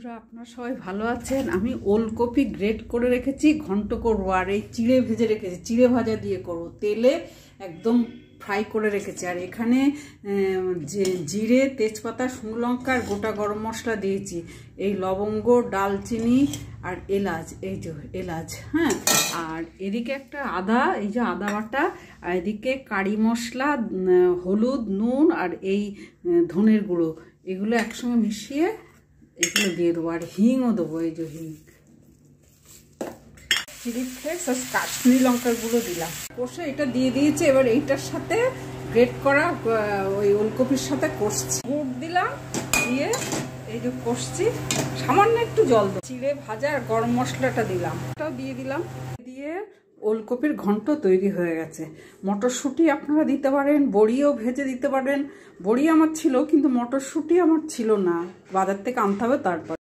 বন্ধুরা আপনারা সবাই ভালো আছেন। আমি ওলকপি গ্রেট করে রেখেছি, ঘন্ট করবো, আর এই চিড়ে ভেজে রেখেছি, চিড়ে ভাজা দিয়ে করবো, তেলে একদম ফ্রাই করে রেখেছি। আর এখানে যে জিরে, তেজপাতা, শুকনো লঙ্কা আর গোটা গরম মশলা দিয়েছি, এই লবঙ্গ, ডালচিনি আর এলাচ, এই যে এলাচ, হ্যাঁ। আর এদিকে একটা আদা, এই যে আদা বাটা, আর এদিকে কারি মশলা, হলুদ, নুন আর এই ধনের গুঁড়ো, এগুলো একসঙ্গে মিশিয়ে এগুলো দিয়ে দেবো। আর হিংও দেবো, এই যে হিং, চিলি ফ্লেক্স আর কাশ্মীরি লঙ্কার গুঁড়ো দিলাম, কষে এটা দিয়ে দিয়েছি। এবার এইটার সাথে গ্রেট করা ওই ওলকপির সাথে কষছি, গুড় দিলাম, দিয়ে এই যে কষছি, সামান্য একটু জল দেবো, চিড়ে ভাজা আর গরম মশলাটা দিলাম, ওটাও দিয়ে দিলাম, দিয়ে ওলকপির ঘন্ট তৈরি হয়ে গেছে। মটরশুঁটি আপনারা দিতে পারেন, বড়িও ভেজে দিতে পারেন। বড়ি আমার ছিল কিন্তু মটরশুঁটি আমার ছিল না, বাজার থেকে আনতে হবে তারপর।